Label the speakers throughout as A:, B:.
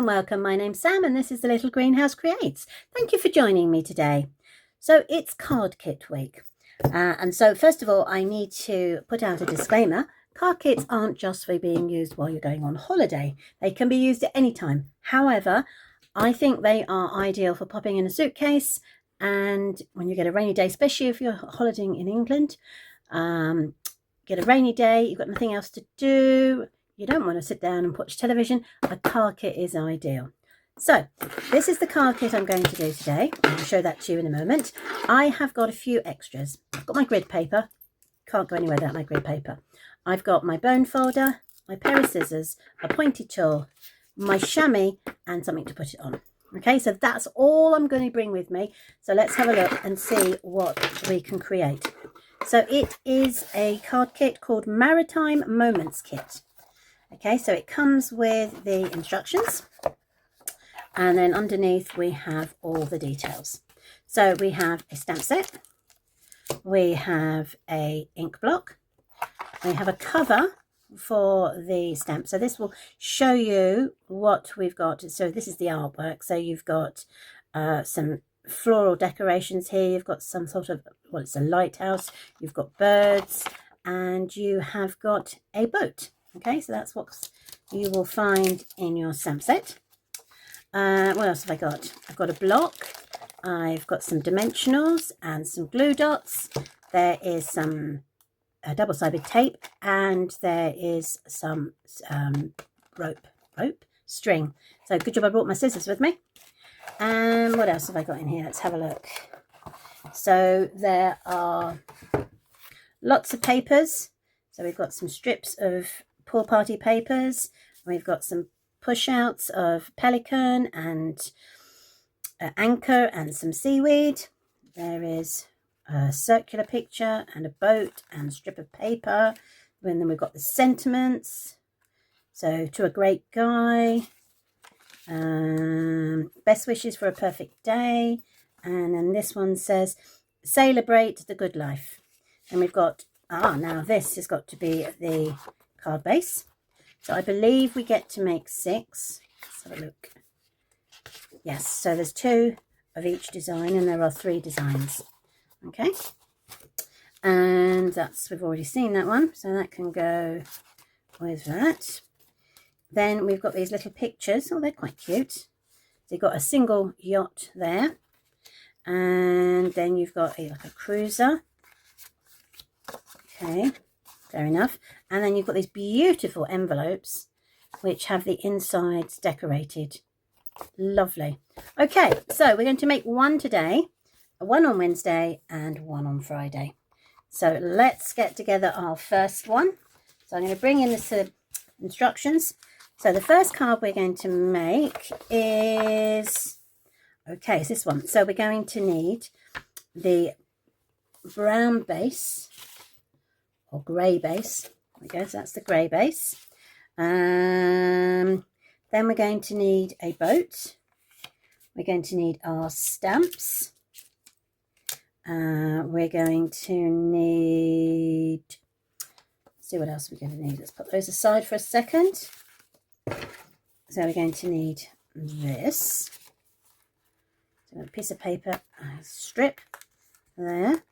A: Welcome, my name's Sam and this is the Little Greenhouse Creates. Thank you for joining me today. So it's card kit week, and so first of all I need to put out a disclaimer. Card kits aren't just for being used while you're going on holiday. They can be used at any time. However, I think they are ideal for popping in a suitcase, and when you get a rainy day, especially if you're holidaying in England, get a rainy day, you've got nothing else to do, you don't want to sit down and watch television, a card kit is ideal. So this is the card kit I'm going to do today. I'll show that to you in a moment. I have got a few extras. I've got my grid paper. Can't go anywhere without my grid paper. I've got my bone folder, my pair of scissors, a pointy tool, my chamois, and something to put it on. Okay, so that's all I'm going to bring with me. So let's have a look and see what we can create. So it is a card kit called Maritime Moments kit. Okay, so it comes with the instructions, and then underneath we have all the details. So we have a stamp set, we have a ink block, we have a cover for the stamp. So this will show you what we've got. So this is the artwork. So you've got some floral decorations here, you've got some sort of, well, it's a lighthouse, you've got birds, and you have got a boat. Okay, so that's what you will find in your stamp set. What else have I got? I've got a block, I've got some dimensionals and some glue dots. There is some double-sided tape, and there is some string. So good job I brought my scissors with me. And what else have I got in here? Let's have a look. So there are lots of papers. So we've got some strips of pool party papers. We've got some push-outs of pelican and anchor and some seaweed. There is a circular picture and a boat and a strip of paper. And then we've got the sentiments. So, to a great guy. Best wishes for a perfect day. And then this one says, celebrate the good life. And we've got, now this has got to be the card base. So I believe we get to make 6. Let's have a look. Yes, so there's 2 of each design, and there are 3 designs. Okay, and that's, we've already seen that one, so that can go with that. Then we've got these little pictures. Oh, they're quite cute. So you've got a single yacht there, and then you've got like a cruiser. Okay, fair enough. And then you've got these beautiful envelopes which have the insides decorated. Lovely. Okay, so we're going to make 1 today, 1 on Wednesday, and 1 on Friday. So let's get together our first one. So I'm going to bring in the instructions. So the first card we're going to make is, okay, it's this one. So we're going to need the brown base, or grey base. I guess that's the grey base. Then we're going to need a boat. We're going to need our stamps. We're going to need, let's see what else we're going to need. Let's put those aside for a second. So we're going to need this. So a piece of paper, a strip there.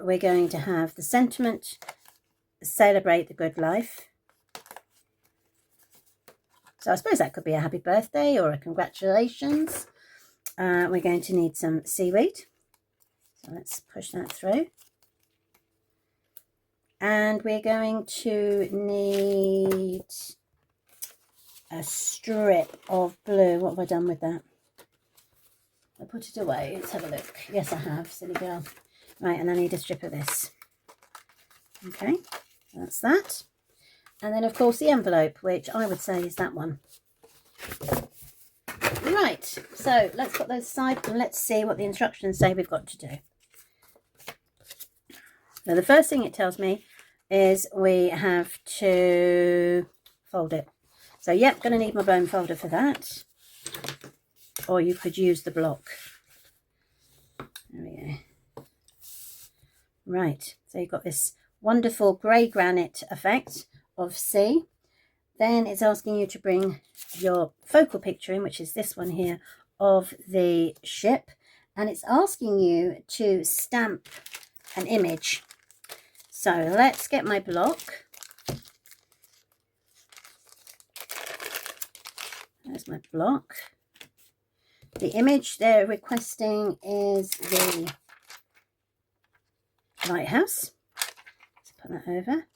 A: We're going to have the sentiment, celebrate the good life. So I suppose that could be a happy birthday or a congratulations. We're going to need some seaweed. So let's push that through. And we're going to need a strip of blue. What have I done with that? I put it away. Let's have a look. Yes, I have. Silly girl. Right, and I need a strip of this. Okay, that's that. And then, of course, the envelope, which I would say is that one. Right, so let's put those aside and let's see what the instructions say we've got to do. So the first thing it tells me is we have to fold it. So yep, going to need my bone folder for that. Or you could use the block. There we go. Right, so you've got this wonderful grey granite effect of sea. Then it's asking you to bring your focal picture in, which is this one here, of the ship. And it's asking you to stamp an image. So let's get my block. There's my block. The image they're requesting is the lighthouse. Let's put that over.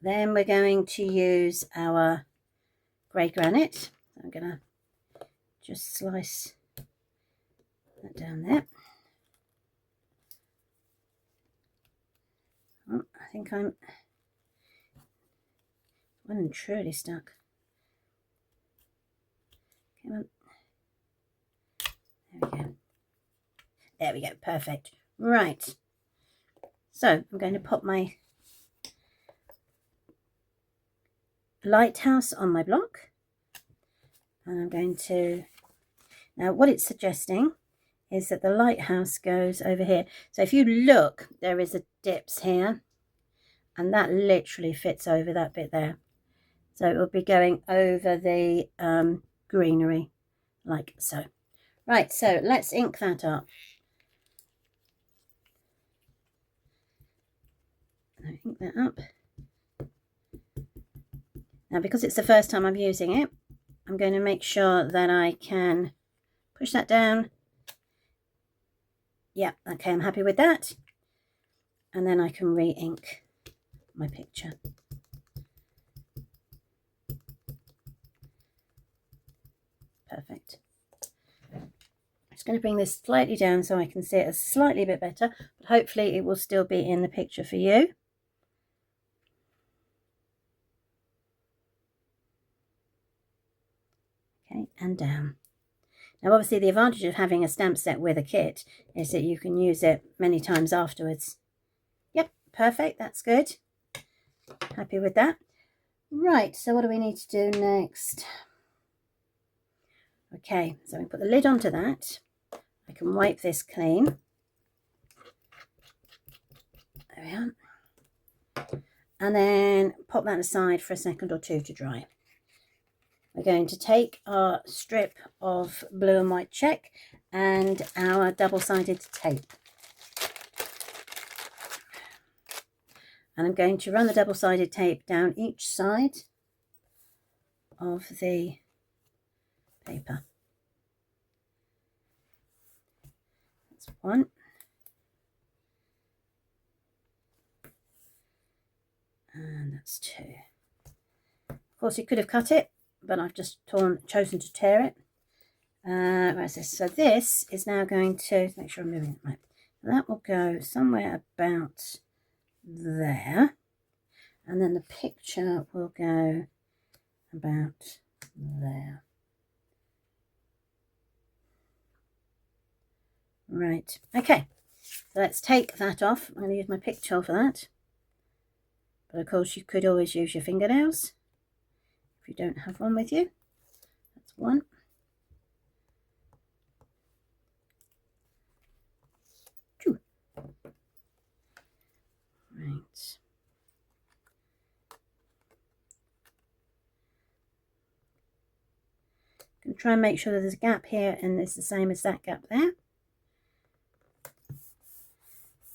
A: Then we're going to use our grey granite. I'm going to just slice that down there. Oh, I think I'm well and truly stuck. Come on. There we go. There we go. Perfect. Right. So I'm going to pop my lighthouse on my block. And I'm going to... Now what it's suggesting is that the lighthouse goes over here. So if you look, there is a dips here. And that literally fits over that bit there. So it will be going over the greenery, like so. Right, so let's ink that up. I ink that up. Now, because it's the first time I'm using it, I'm going to make sure that I can push that down. Yeah, okay, I'm happy with that. And then I can re-ink my picture. Perfect. I'm just going to bring this slightly down so I can see it a slightly bit better, but hopefully it will still be in the picture for you. Okay, and down. Now obviously the advantage of having a stamp set with a kit is that you can use it many times afterwards. Yep, perfect, that's good. Happy with that. Right, so what do we need to do next? Okay, so we put the lid onto that. I can wipe this clean. There we are. And then pop that aside for a second or two to dry. We're going to take our strip of blue and white check and our double-sided tape. And I'm going to run the double-sided tape down each side of the paper. That's one. And that's two. Of course, you could have cut it, but I've just chosen to tear it. Where's this? So this is now going to make sure I'm moving it right. That will go somewhere about there, and then the picture will go about there. Right, okay, so let's take that off. I'm going to use my pick tool for that, but of course you could always use your fingernails if you don't have one with you. That's one. Two. Right. I'm going to try and make sure that there's a gap here and it's the same as that gap there.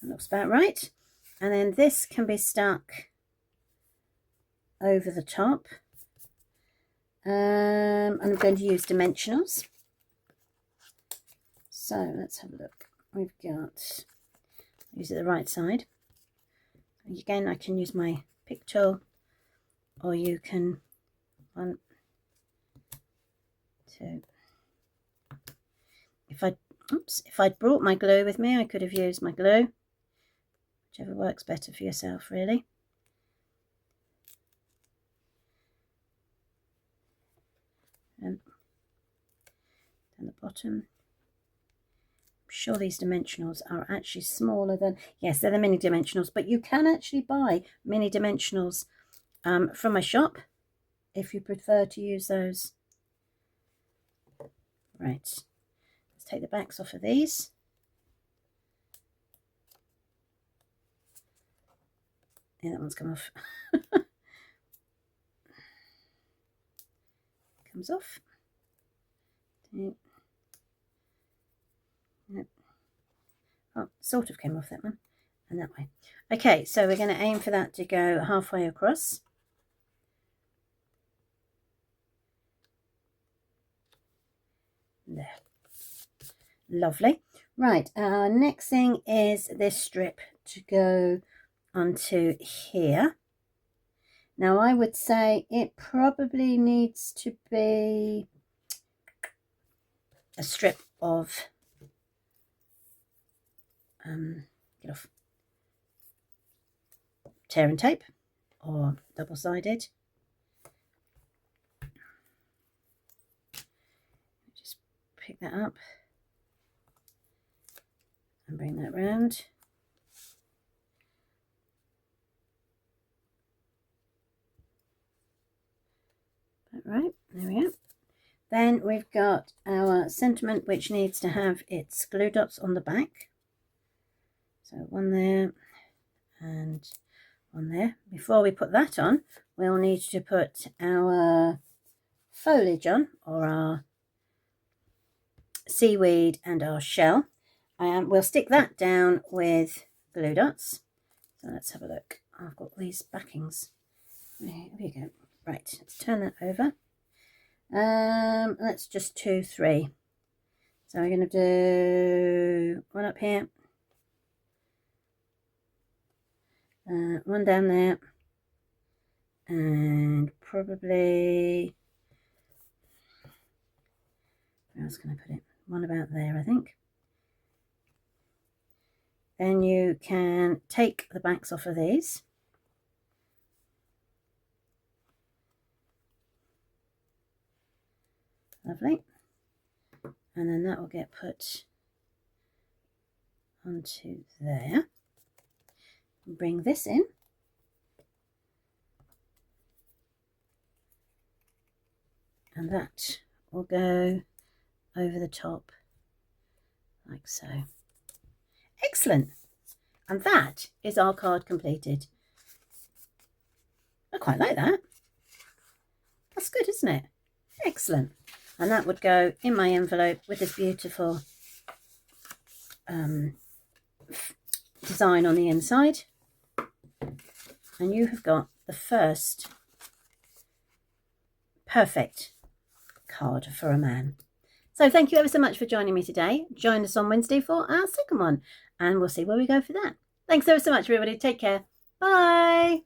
A: That looks about right. And then this can be stuck over the top. And I'm going to use dimensionals. So let's have a look. We've got, use it the right side. Again, I can use my pick tool, or you can, 1, 2. If I'd brought my glue with me, I could have used my glue. Whichever works better for yourself, really. And down the bottom. I'm sure these dimensionals are actually smaller than, yes, they're the mini dimensionals, but you can actually buy mini dimensionals from my shop. if you prefer to use those. Right, let's take the backs off of these. Yeah, that one's come off. Comes off. Yep. Oh, sort of came off that one. And that way. Okay, so we're going to aim for that to go halfway across. There. Lovely. Right, our next thing is this strip to go onto here. Now I would say it probably needs to be a strip of get off, tear and tape or double-sided. Just pick that up and bring that round. Right, there we are. Then we've got our sentiment, which needs to have its glue dots on the back. So one there and one there. Before we put that on, we'll need to put our foliage on, or our seaweed and our shell. And we'll stick that down with glue dots. So let's have a look. I've got these backings. There we go. Right, let's turn that over. Let's just 2, 3. So we're going to do one up here, one down there, and probably, where else can I put it? One about there, I think. Then you can take the backs off of these. Lovely. And then that will get put onto there. Bring this in. And that will go over the top like so. Excellent. And that is our card completed. I quite like that. That's good, isn't it? Excellent. And that would go in my envelope with this beautiful design on the inside. And you have got the first perfect card for a man. So thank you ever so much for joining me today. Join us on Wednesday for our second one, and we'll see where we go for that. Thanks ever so much, everybody. Take care. Bye.